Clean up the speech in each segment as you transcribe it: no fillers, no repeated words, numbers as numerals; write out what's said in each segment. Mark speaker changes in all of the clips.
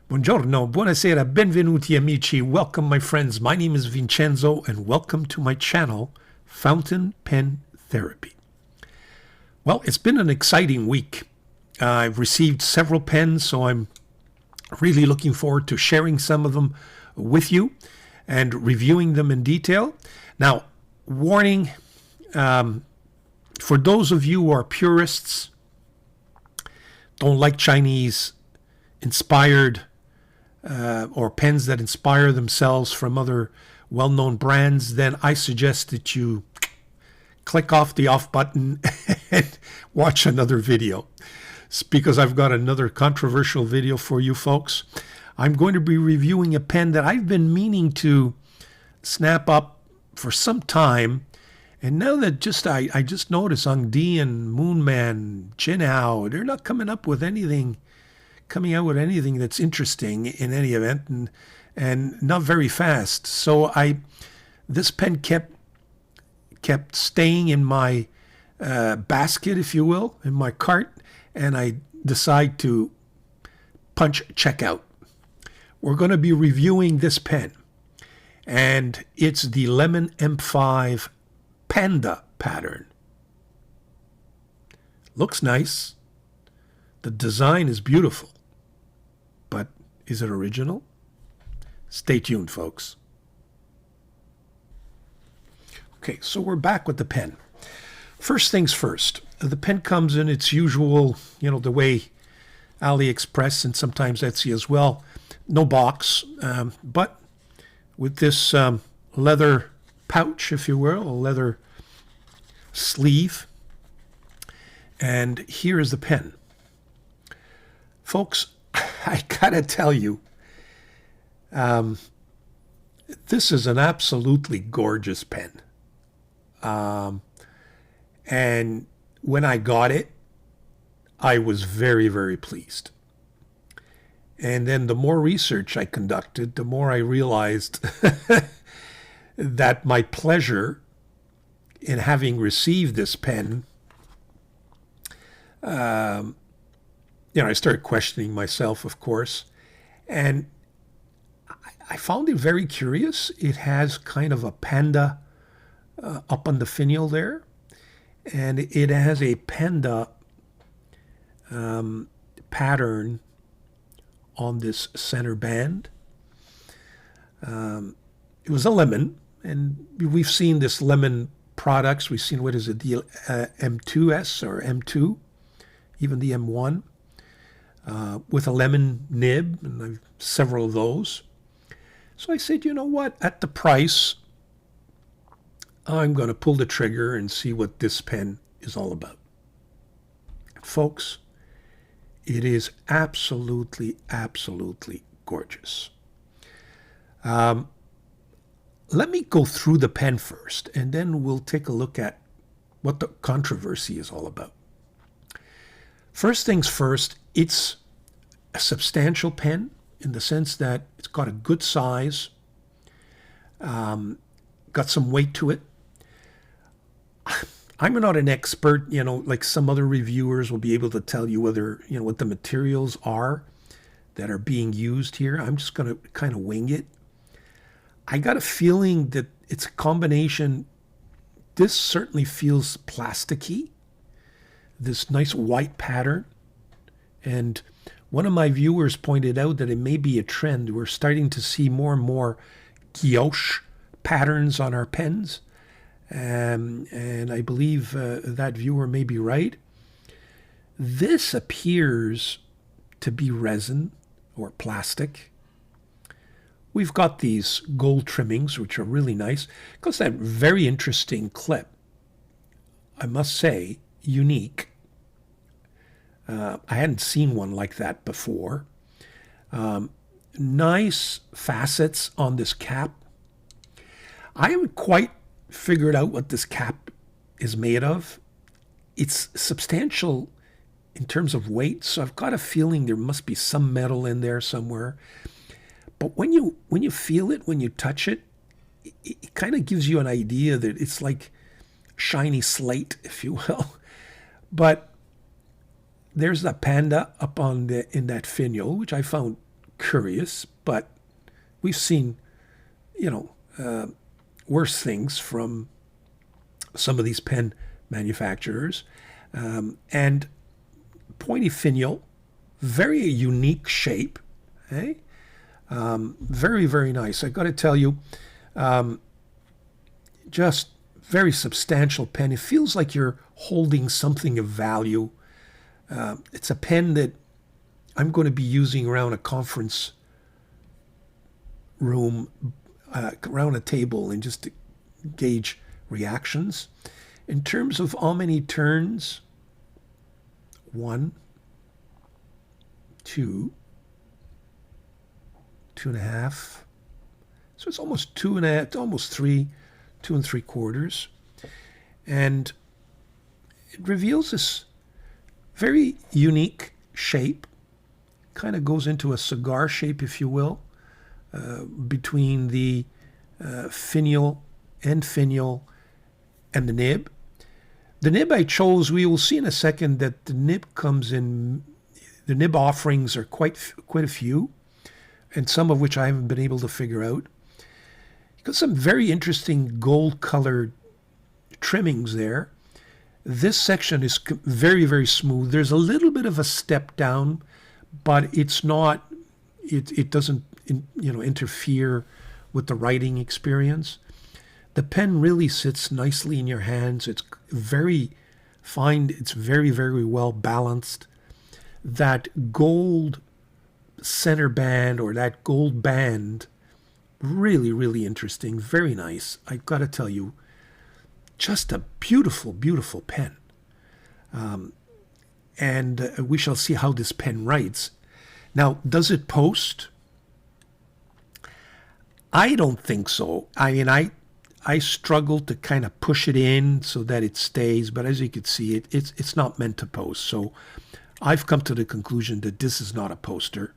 Speaker 1: Buongiorno, buonasera, benvenuti amici. Welcome, my friends. My name is Vincenzo, and welcome to my channel, Fountain Pen Therapy. Well, it's been an exciting week. I've received several pens, so I'm really looking forward to sharing some of them with you and reviewing them in detail. Now, warning, for those of you who are purists, don't like Chinese inspired or pens that inspire themselves from other well-known brands, then I suggest that you click off the off button and watch another video. It's because I've got another controversial video for you folks. I'm going to be reviewing a pen that I've been meaning to snap up for some time. And now that I just noticed Dieman, Moonman, Jinhao, they're not coming out with anything that's interesting in any event, and not very fast. So this pen kept staying in my basket, if you will, in my cart, and I decide to punch checkout. We're going to be reviewing this pen, and it's the Lemon M5 Panda pattern. Looks nice. The design is beautiful. But is it original? Stay tuned, folks. Okay, so we're back with the pen. First things first, the pen comes in its usual, the way AliExpress and sometimes Etsy as well, no box, but with this leather pouch, if you will, a leather sleeve. And here is the pen. Folks, I gotta tell you, this is an absolutely gorgeous pen. And when I got it, I was very, very pleased. And then the more research I conducted, the more I realized that my pleasure in having received this pen, I started questioning myself, of course, and I found it very curious. It has kind of a panda up on the finial there, and it has a panda pattern on this center band. It was a lemon, and we've seen this lemon products. We've seen, what is it, the M2S or M2, even the M1, with a lemon nib, and I've several of those. So I said, you know what, at the price, I'm going to pull the trigger and see what this pen is all about. And folks, it is absolutely, absolutely gorgeous. Let me go through the pen first, and then we'll take a look at what the controversy is all about. First things first, it's a substantial pen in the sense that it's got a good size, got some weight to it. I'm not an expert, like some other reviewers will be able to tell you whether, what the materials are that are being used here. I'm just going to kind of wing it. I got a feeling that it's a combination. This certainly feels plasticky, this nice white pattern. And one of my viewers pointed out that it may be a trend. We're starting to see more and more gouache patterns on our pens. And I believe that viewer may be right. This appears to be resin or plastic. We've got these gold trimmings, which are really nice. Got that very interesting clip. I must say, unique. I hadn't seen one like that before. Nice facets on this cap. I haven't quite figured out what this cap is made of. It's substantial in terms of weight, so I've got a feeling there must be some metal in there somewhere. But when you feel it, when you touch it, it kind of gives you an idea that it's like shiny slate, if you will. But there's that panda up in that finial, which I found curious, but we've seen, you know, worse things from some of these pen manufacturers. And pointy finial, very unique shape, eh? Very, very nice. I got to tell you, just very substantial pen. It feels like you're holding something of value. It's a pen that I'm going to be using around a conference room, around a table, and just to gauge reactions. In terms of how many turns, 1, 2, 2.5. So it's almost 2.5, almost 3, 2 3/4. And it reveals this very unique shape, kind of goes into a cigar shape, if you will, between the finial and the nib. The nib I chose, we will see in a second that the nib comes in, the nib offerings are quite a few, and some of which I haven't been able to figure out. You've got some very interesting gold-colored trimmings there. This section is very, very smooth. There's a little bit of a step down, but it's not, it doesn't interfere with the writing experience. The pen really sits nicely in your hands. It's very fine. It's very, very well balanced. That gold center band, or that gold band, really, really interesting. Very nice. I've got to tell you, just a beautiful, beautiful pen. And we shall see how this pen writes. Now, does it post? I don't think so. I mean, I struggle to kind of push it in so that it stays, but as you can see, it's not meant to post. So I've come to the conclusion that this is not a poster,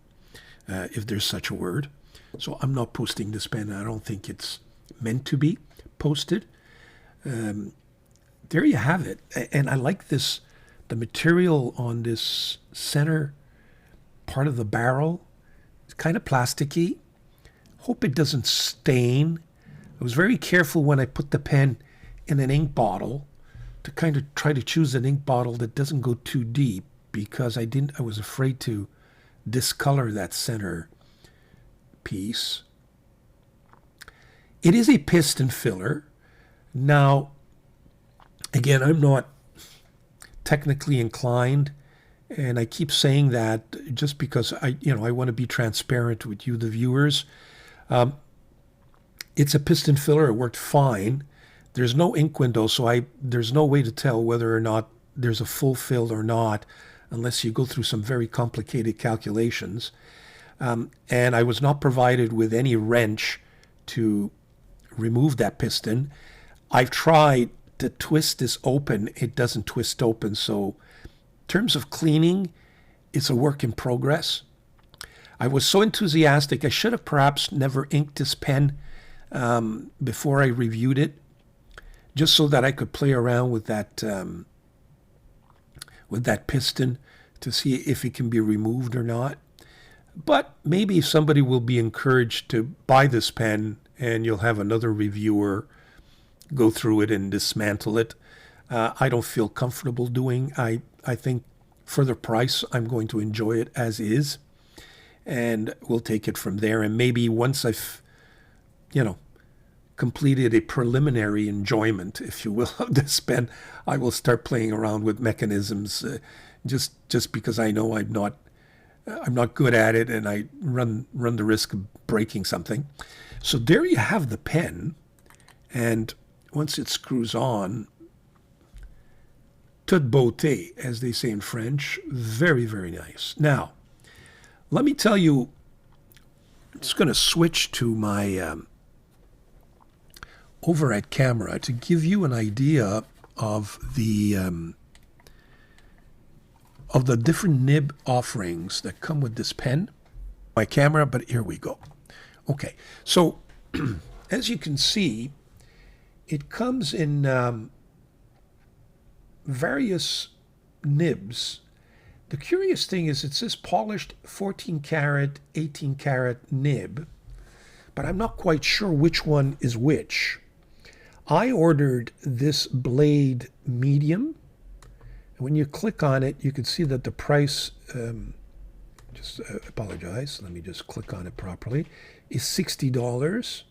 Speaker 1: if there's such a word. So I'm not posting this pen. I don't think it's meant to be posted. There you have it. And I like this, the material on this center part of the barrel. It's kind of plasticky. Hope it doesn't stain. I was very careful when I put the pen in an ink bottle to kind of try to choose an ink bottle that doesn't go too deep, because I was afraid to discolor that center piece. It is a piston filler. Now, again, I'm not technically inclined, and I keep saying that just because I want to be transparent with you, the viewers. It's a piston filler. It worked fine. There's no ink window, so there's no way to tell whether or not there's a full fill or not, unless you go through some very complicated calculations. And I was not provided with any wrench to remove that piston. I've tried to twist this open. It doesn't twist open. So in terms of cleaning, it's a work in progress. I was so enthusiastic. I should have perhaps never inked this pen before I reviewed it, just so that I could play around with that piston to see if it can be removed or not. But maybe somebody will be encouraged to buy this pen, and you'll have another reviewer go through it and dismantle it. I don't feel comfortable doing. I think for the price, I'm going to enjoy it as is, and we'll take it from there. And maybe once I've, completed a preliminary enjoyment, if you will, of this pen, I will start playing around with mechanisms, just because I know I'm not good at it, and I run the risk of breaking something. So there you have the pen, and once it screws on, toute beauté, as they say in French. Very, very nice. Now, let me tell you, I'm just going to switch to my overhead camera to give you an idea of the different nib offerings that come with this pen. My camera, but here we go. Okay, so as you can see, it comes in various nibs The curious thing is it says polished 14 karat, 18 karat nib, but I'm not quite sure which one is which. I ordered this blade medium. When you click on it, you can see that the price, apologize, let me just click on it properly, is $60.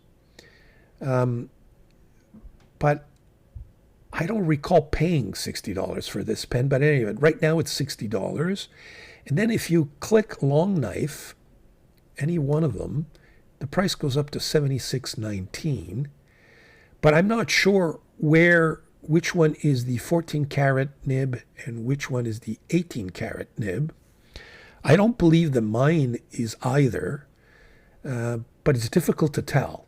Speaker 1: But I don't recall paying $60 for this pen, but anyway, right now it's $60. And then if you click long knife, any one of them, the price goes up to $76.19. But I'm not sure which one is the 14 karat nib and which one is the 18 karat nib. I don't believe that mine is either, but it's difficult to tell.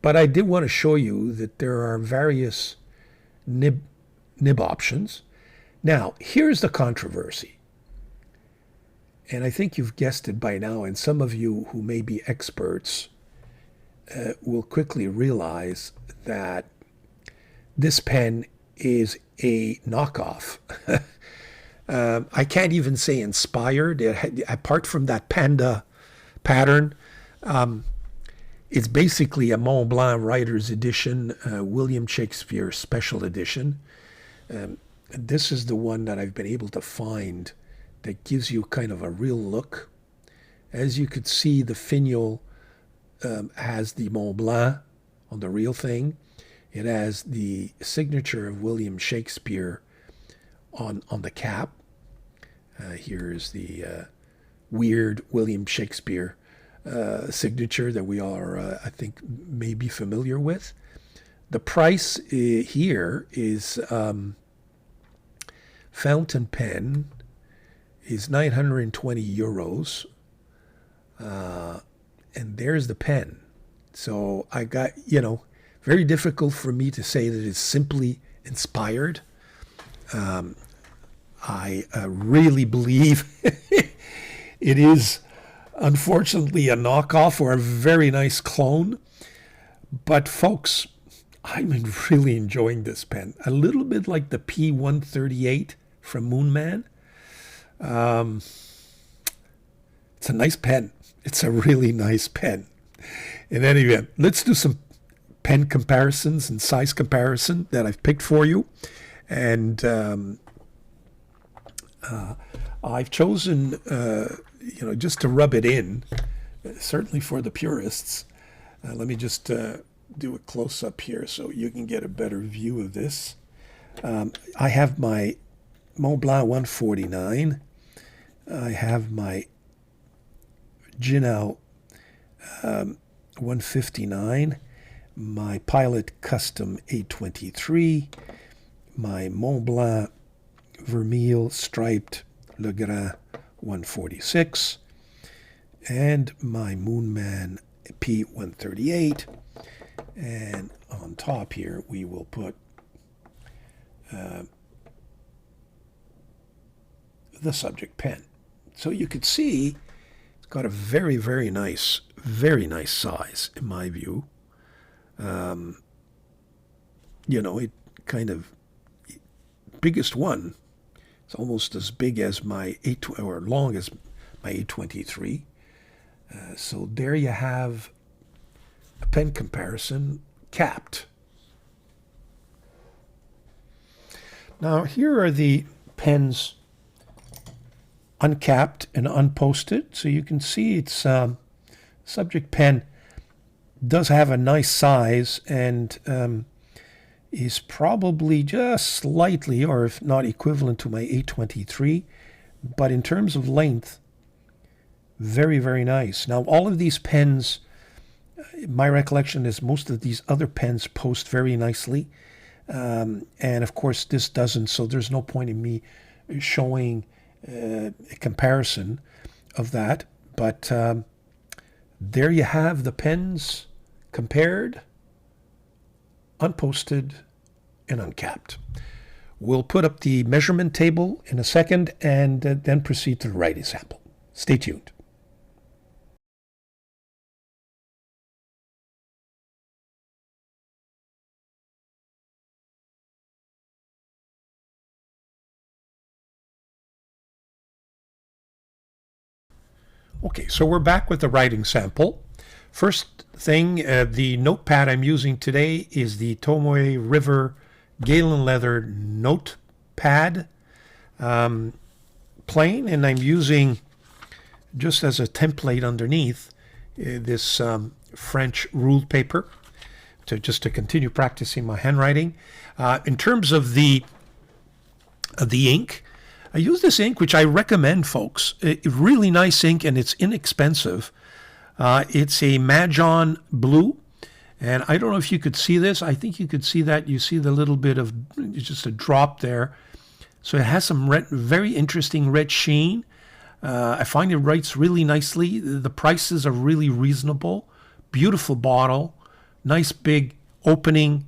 Speaker 1: But I did want to show you that there are various nib options. Now, here's the controversy. And I think you've guessed it by now, and some of you who may be experts will quickly realize that this pen is a knockoff. I can't even say inspired. Apart from that panda pattern, it's basically a Mont Blanc Writer's Edition, William Shakespeare Special Edition. This is the one that I've been able to find that gives you kind of a real look. As you could see, the finial has the Mont Blanc on the real thing. It has the signature of William Shakespeare on the cap. Here's the weird William Shakespeare signature that we are, I think, may be familiar with. The price here is fountain pen is 920 euros. And there's the pen. So I got, very difficult for me to say that it's simply inspired. I really believe it is, unfortunately, a knockoff or a very nice clone. But folks, I'm really enjoying this pen. A little bit like the P138 from Moonman. It's a nice pen. It's a really nice pen. In any event, let's do some pen comparisons and size comparison that I've picked for you. And I've chosen, just to rub it in, certainly for the purists. Let me just do a close-up here so you can get a better view of this. I have my Mont Blanc 149. I have my Jinao 159, my Pilot Custom 823, my Mont Blanc Vermeil Striped Le Grand 146, and my Moonman P138. And on top here, we will put the subject pen. So you could see it's got a very, very nice size, in my view. It kind of, biggest one, it's almost as big as my or long as my 823. So there you have a pen comparison capped. Now here are the pens uncapped and unposted. So you can see it's subject pen does have a nice size and is probably just slightly, or if not equivalent to my 823, but in terms of length, very, very nice. Now all of these pens, my recollection is most of these other pens post very nicely, and of course this doesn't, so there's no point in me showing a comparison of that. But there you have the pens compared, unposted, and uncapped. We'll put up the measurement table in a second and then proceed to the writing sample. Stay tuned. Okay, so we're back with the writing sample. First thing, the notepad I'm using today is the Tomoe River Galen Leather notepad, plain, and I'm using, just as a template underneath, this French ruled paper to continue practicing my handwriting. In terms of the ink, I use this ink, which I recommend, folks. Really nice ink, and it's inexpensive. It's a Mahjong blue, and I don't know if you could see this. I think you could see that. You see the little bit of just a drop there. So it has some very interesting red sheen. I find it writes really nicely. The prices are really reasonable. Beautiful bottle, nice big opening.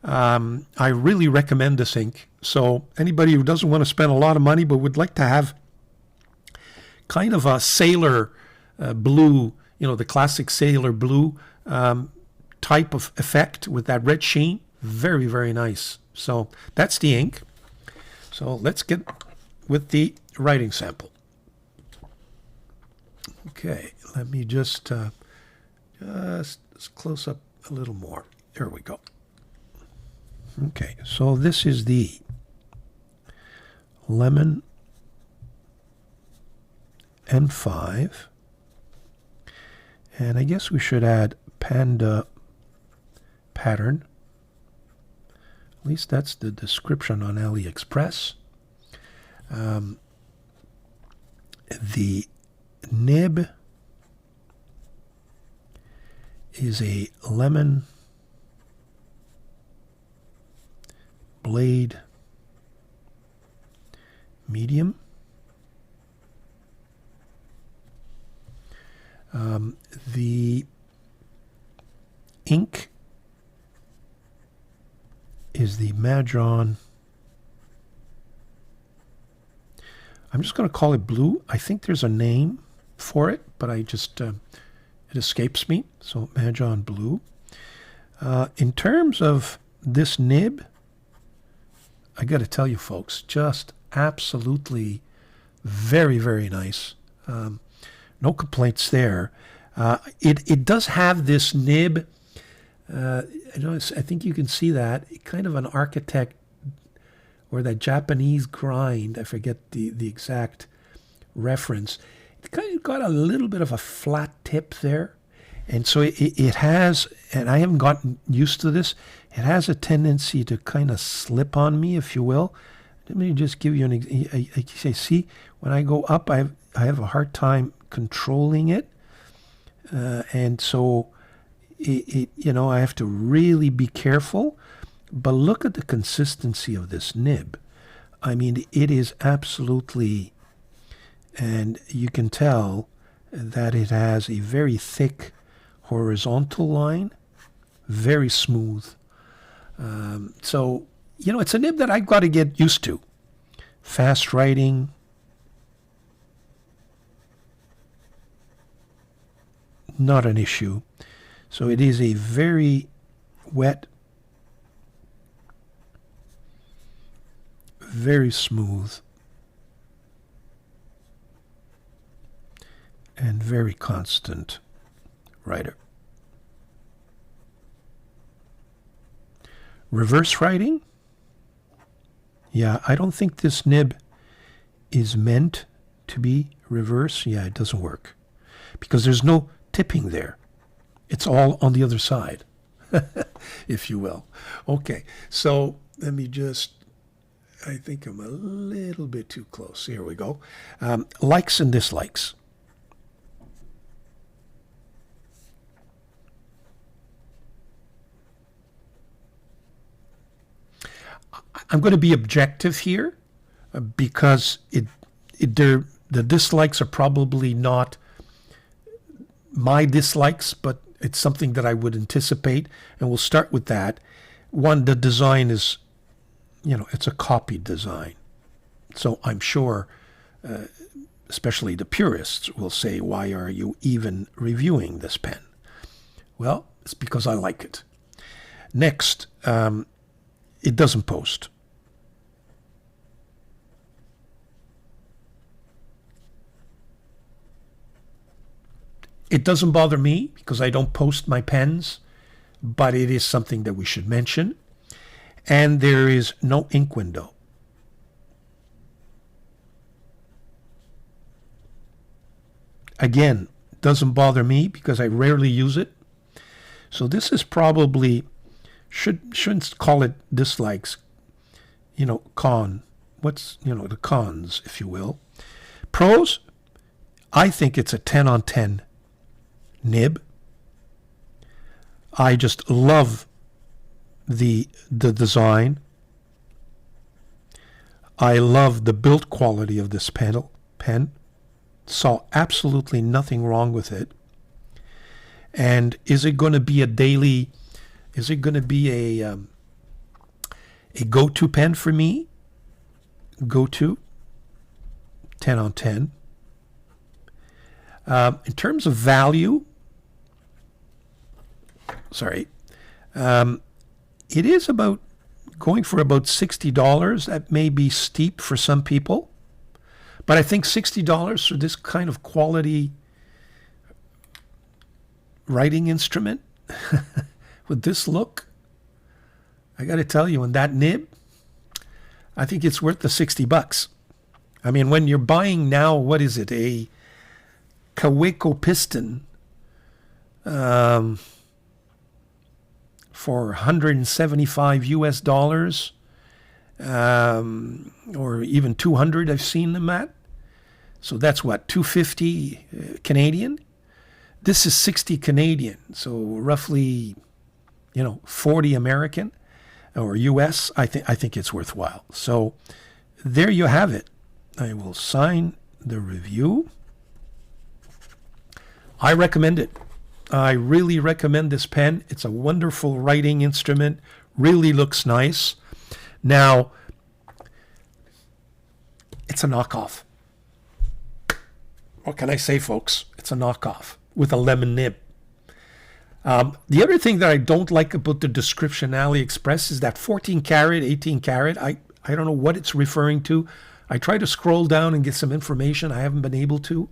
Speaker 1: I really recommend this ink. So anybody who doesn't want to spend a lot of money but would like to have kind of a sailor blue, the classic sailor blue type of effect with that red sheen, very, very nice. So that's the ink. So let's get with the writing sample. Okay, let me just close up a little more. There we go. Okay, so this is the lemon N5, and I guess we should add panda pattern. At least that's the description on AliExpress. The nib is a lemon blade medium. The ink is the Mahjong. I'm just going to call it blue. I think there's a name for it, but I just it escapes me. So Mahjong blue. In terms of this nib, I got to tell you, folks, just absolutely very, very nice. No complaints there. It does have this nib. I think you can see that, kind of an architect or that Japanese grind. I forget the exact reference. It kind of got a little bit of a flat tip there. And so it has, and I haven't gotten used to this, it has a tendency to kind of slip on me, if you will. Let me just give you an example. See, when I go up, I have a hard time controlling it. And so, I have to really be careful. But look at the consistency of this nib. I mean, it is absolutely, and you can tell that it has a very thick horizontal line, very smooth. So, it's a nib that I've got to get used to. Fast writing, not an issue. So it is a very wet, very smooth, and very constant writer. Reverse writing? Yeah, I don't think this nib is meant to be reverse. Yeah, it doesn't work because there's no tipping there. It's all on the other side, if you will. Okay, so let me just, I think I'm a little bit too close. Here we go. Likes and dislikes. I'm going to be objective here because the dislikes are probably not my dislikes, but it's something that I would anticipate, and we'll start with that. One, the design is, it's a copied design. So I'm sure, especially the purists will say, why are you even reviewing this pen? Well, it's because I like it. Next, it doesn't post. It doesn't bother me because I don't post my pens, but it is something that we should mention. And there is no ink window. Again, doesn't bother me because I rarely use it. So this is probably, shouldn't call it dislikes, con. What's, the cons, if you will. Pros, I think it's a 10 on 10 nib. I just love the design. I love the build quality of this pen. Saw absolutely nothing wrong with it. And is it going to be a daily, is it going to be a go-to pen for me? Go-to, 10 on 10. In terms of value, it is about going for about $60. That may be steep for some people, but I think $60 for this kind of quality writing instrument with this look, I got to tell you, in that nib, I think it's worth the $60. I mean, when you're buying now, what is it, a Kaweco piston for $175 or even 200, I've seen them at. So that's what, 250 Canadian. This is 60 Canadian, so roughly, 40 American or US. I think it's worthwhile. So there you have it. I will sign the review. I recommend it. I really recommend this pen. It's a wonderful writing instrument. Really looks nice. Now, it's a knockoff. What can I say, folks? It's a knockoff with a lemon nib. The other thing that I don't like about the description AliExpress is that 14 karat, 18 karat. I don't know what it's referring to. I tried to scroll down and get some information. I haven't been able to.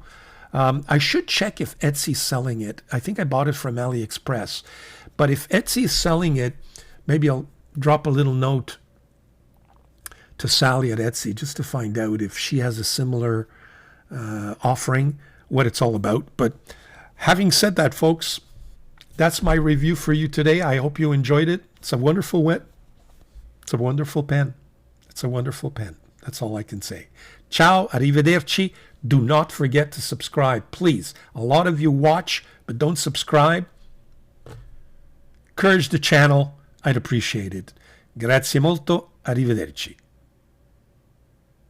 Speaker 1: I should check if Etsy's selling it. I think I bought it from AliExpress. But if Etsy is selling it, maybe I'll drop a little note to Sally at Etsy just to find out if she has a similar offering, what it's all about. But having said that, folks, that's my review for you today. I hope you enjoyed it. It's a wonderful It's a wonderful pen. It's a wonderful pen. That's all I can say. Ciao, arrivederci. Do not forget to subscribe, please. A lot of you watch, but don't subscribe. Encourage the channel. I'd appreciate it. Grazie molto. Arrivederci.